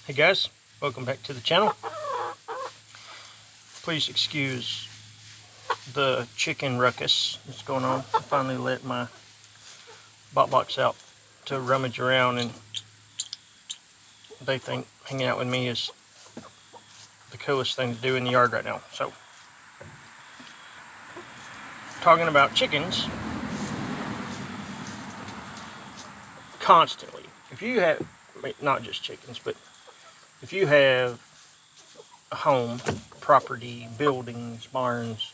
Hey guys, welcome back to the channel. Please excuse the chicken ruckus that's going on. I finally let my bot box out to rummage around, and they think hanging out with me is the coolest thing to do in the yard right now. So, talking about chickens constantly. If you have, not just chickens, but if you have a home, property, buildings, barns,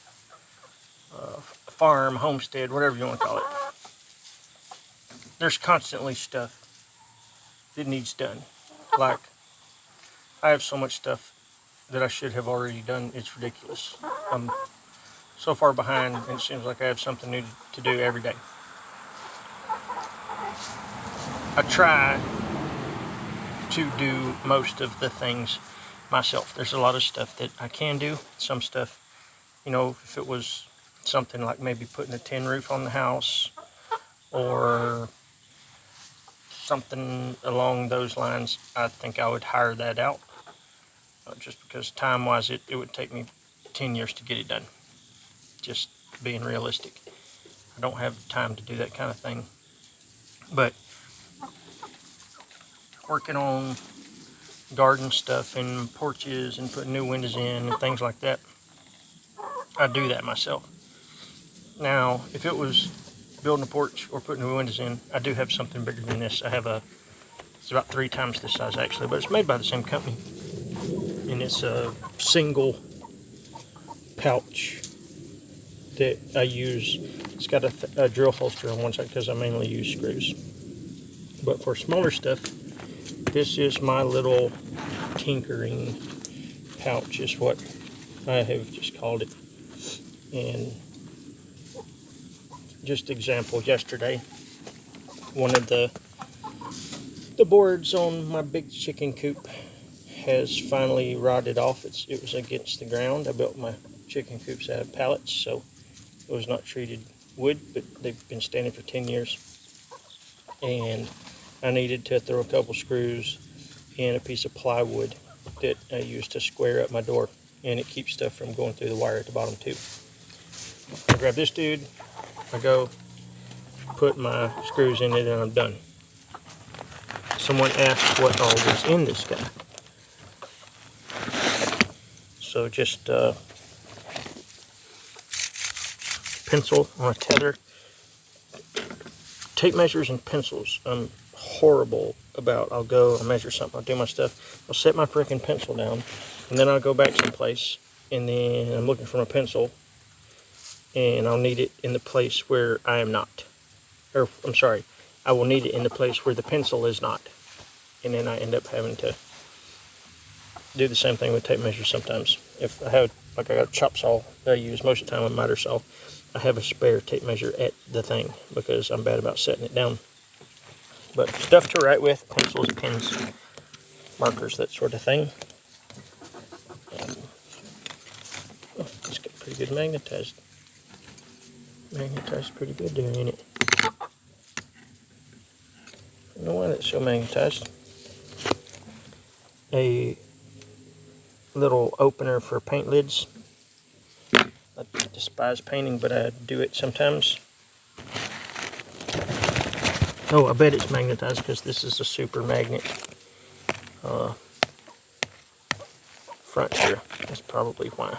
farm, homestead, whatever you want to call it, there's constantly stuff that needs done. Like, I have so much stuff that I should have already done, it's ridiculous. I'm so far behind, and it seems like I have something new to do every day. I try to do most of the things myself. There's a lot of stuff that I can do. Some stuff, you know, if it was something like maybe putting a tin roof on the house or something along those lines, I think I would hire that out. Just because time-wise, it would take me 10 years to get it done. Just being realistic. I don't have time to do that kind of thing. But working on garden stuff and porches and putting new windows in and things like that, I do that myself. Now, if it was building a porch or putting new windows in, I do have something bigger than this. It's about 3 times this size actually, but it's made by the same company. And it's a single pouch that I use. It's got a drill holster on one side because I mainly use screws. But for smaller stuff, this is my little tinkering pouch is what I have just called it. And just example, yesterday, one of the boards on my big chicken coop has finally rotted off. It was against the ground. I built my chicken coops out of pallets, so it was not treated wood, but they've been standing for 10 years. And I needed to throw a couple screws in a piece of plywood that I use to square up my door, and it keeps stuff from going through the wire at the bottom too. I grab this dude, I go put my screws in it, and I'm done. Someone asked what all was in this guy. So just pencil on a tether. Tape measures and pencils, I'm horrible about. I'll measure something, I'll do my stuff, I'll set my freaking pencil down, and then I'll go back someplace, and then I'm looking for my pencil, and I'll need it in the place where I am not. Or, I'm sorry, I will need it in the place where the pencil is not. And then I end up having to do the same thing with tape measures sometimes. If I have, like I got a chop saw that I use most of the time, a miter saw, I have a spare tape measure at the thing because I'm bad about setting it down. But stuff to write with, pencils, pens, markers, that sort of thing. It's got pretty good magnetized. Magnetized pretty good there, ain't it? I don't know why that's so magnetized. A little opener for paint lids. I despise painting, but I do it sometimes. Oh, I bet it's magnetized because this is a super magnet front here. That's probably why.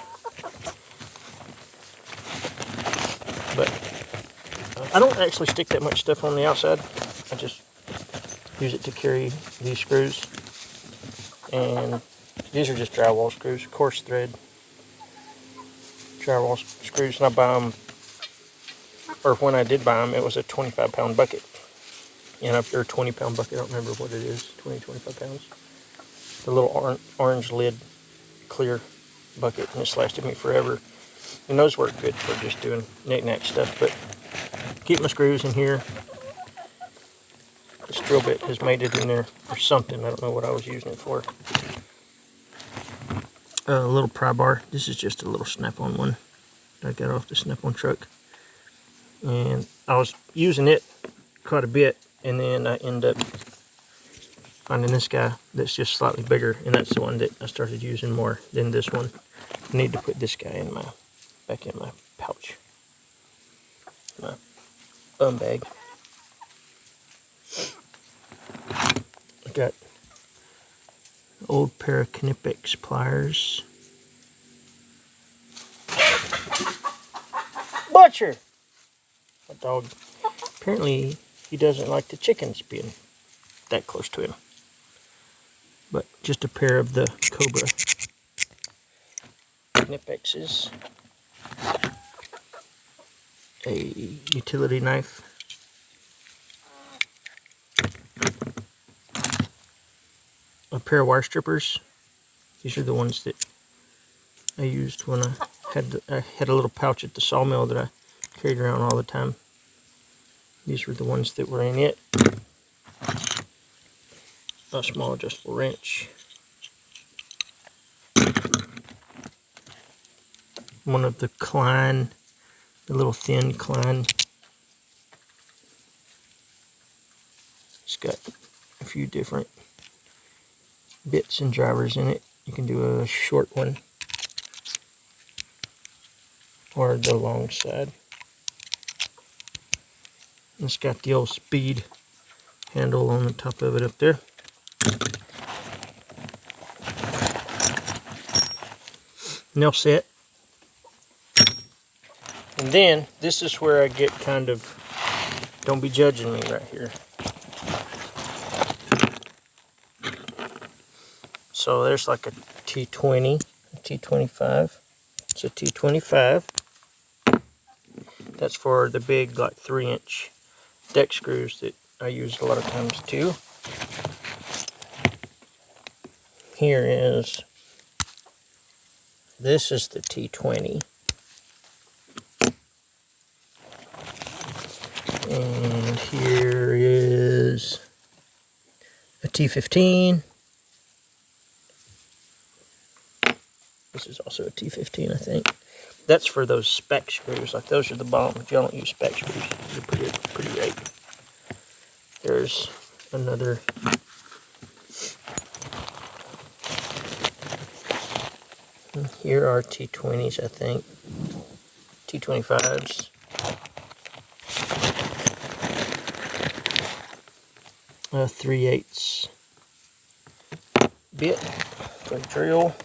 But I don't actually stick that much stuff on the outside. I just use it to carry these screws. And these are just drywall screws, coarse thread drywall screws, and I buy them, or when I did buy them, it was a 25-pound bucket. And up there, 20-pound bucket, I don't remember what it is, 25 pounds. The little orange lid, clear bucket, and it's lasted me forever. And those work good for just doing knick-knack stuff, but keep my screws in here. This drill bit has made it in there or something. I don't know what I was using it for. A little pry bar. This is just a little snap-on one I got off the snap-on truck. And I was using it quite a bit, and then I end up finding this guy that's just slightly bigger, and that's the one that I started using more than this one. I need to put this guy in back in my pouch, my bum bag. I got an old pair of Knipex pliers. Butcher! My dog, apparently he doesn't like the chickens being that close to him. But just a pair of the Cobra Knipexes. A utility knife. A pair of wire strippers. These are the ones that I used when I had a little pouch at the sawmill that I carried around all the time. These were the ones that were in it. A small adjustable wrench. One of the Klein, the little thin Klein. It's got a few different bits and drivers in it. You can do a short one or the long side. It's got the old speed handle on the top of it up there. Nail set. And then this is where I get kind of, don't be judging me right here. So there's like a T20, a T25. It's a T25. That's for the big, like 3-inch deck screws that I use a lot of times too. This is the T20. And here is a T15. This is also a T15, I think. That's for those spec screws. Like those are the bomb. If you don't use spec screws, they're pretty great. There's another. And here are T20s, I think. T25s. A 3/8 bit for a drill.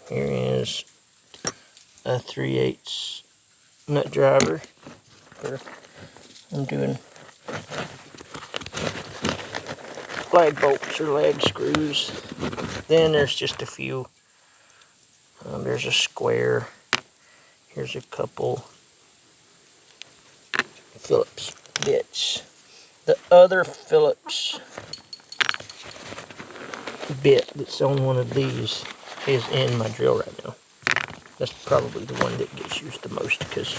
Here is a 3/8 nut driver for I'm doing lag bolts or lag screws. Then there's just a few. There's a square. Here's a couple Phillips bits. The other Phillips bit that's on one of these is in my drill right now. That's probably the one that gets used the most because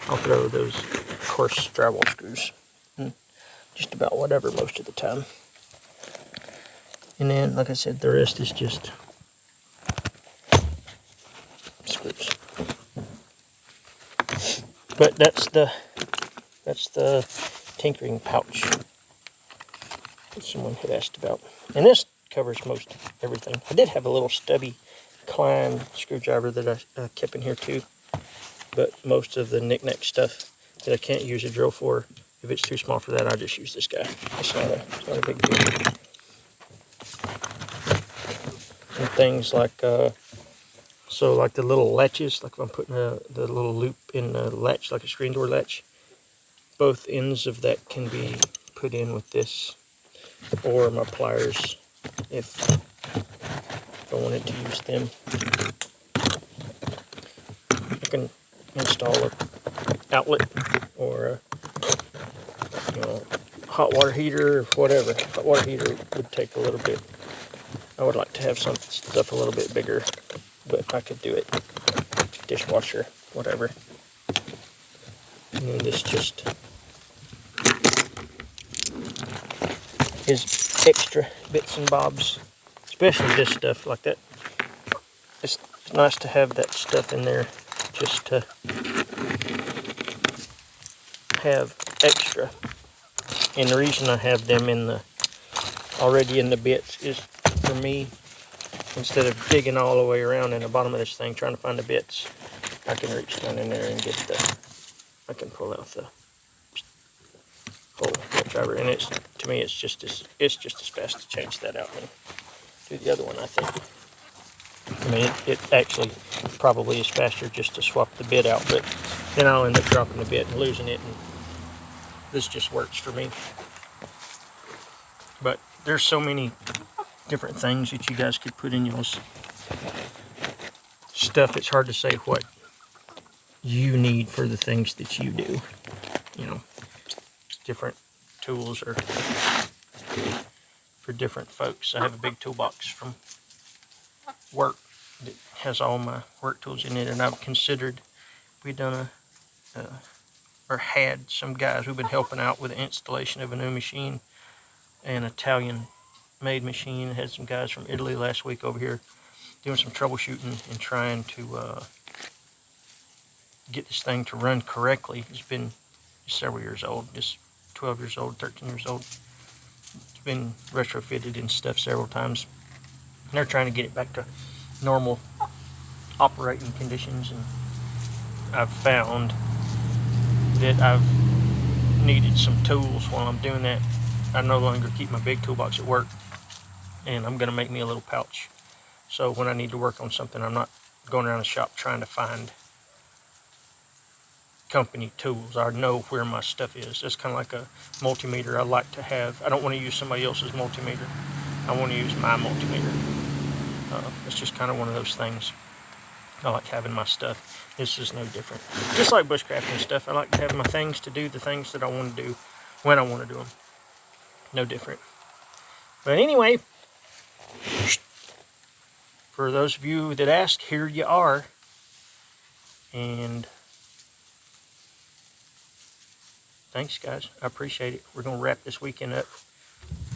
I'll throw those coarse drywall screws in just about whatever most of the time. And then, like I said, the rest is just screws. But that's the tinkering pouch that someone had asked about. And this covers most everything. I did have a little stubby Klein screwdriver that I kept in here too. But most of the knick-knack stuff that I can't use a drill for, if it's too small for that, I'll just use this guy. It's not a big deal. And things like, so like the little latches, like if I'm putting the little loop in the latch, like a screen door latch, both ends of that can be put in with this, or my pliers if I wanted to use them. I can install an outlet or a hot water heater or whatever. Hot water heater would take a little bit. I would like to have some stuff a little bit bigger, but I could do it. Dishwasher, whatever. And then this just is extra bits and bobs, especially this stuff like that. It's nice to have that stuff in there just to have extra. And the reason I have them already in the bits is for me, instead of digging all the way around in the bottom of this thing trying to find the bits, I can reach down in there and I can pull out the whole driver. And to me, it's just as fast to change that out than do the other one, I think. I mean, it actually probably is faster just to swap the bit out, but then I'll end up dropping the bit and losing it, and this just works for me. But there's so many different things that you guys could put in y'all's stuff. It's hard to say what you need for the things that you do. You know, different tools are for different folks. I have a big toolbox from work that has all my work tools in it, and I've considered, we done or had some guys who've been helping out with the installation of a new machine, an Italian made machine. Had some guys from Italy last week over here doing some troubleshooting and trying to get this thing to run correctly. It's been several years old, just 12 years old, 13 years old. It's been retrofitted and stuff several times. And they're trying to get it back to normal operating conditions, and I've found that I've needed some tools while I'm doing that. I no longer keep my big toolbox at work, and I'm going to make me a little pouch. So when I need to work on something, I'm not going around the shop trying to find company tools. I know where my stuff is. It's kind of like a multimeter I like to have. I don't want to use somebody else's multimeter. I want to use my multimeter. It's just kind of one of those things. I like having my stuff. This is no different. Just like bushcrafting stuff, I like to have my things to do the things that I want to do when I want to do them. No different. But anyway, for those of you that asked, here you are. And thanks, guys. I appreciate it. We're going to wrap this weekend up.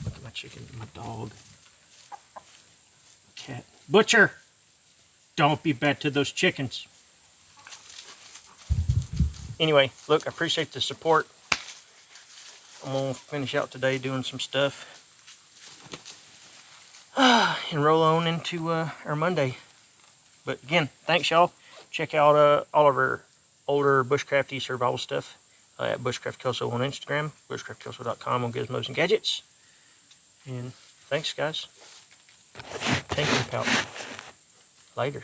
Look at my chicken, my dog, cat. Butcher! Don't be bad to those chickens. Anyway, look, I appreciate the support. I'm going to finish out today doing some stuff. And roll on into our Monday. But again, thanks, y'all. Check out all of our older bushcrafty survival stuff at Bushcraft Kelso on Instagram, bushcraftkelso.com on Gizmos and Gadgets. And thanks, guys. Thank you, pal. Later.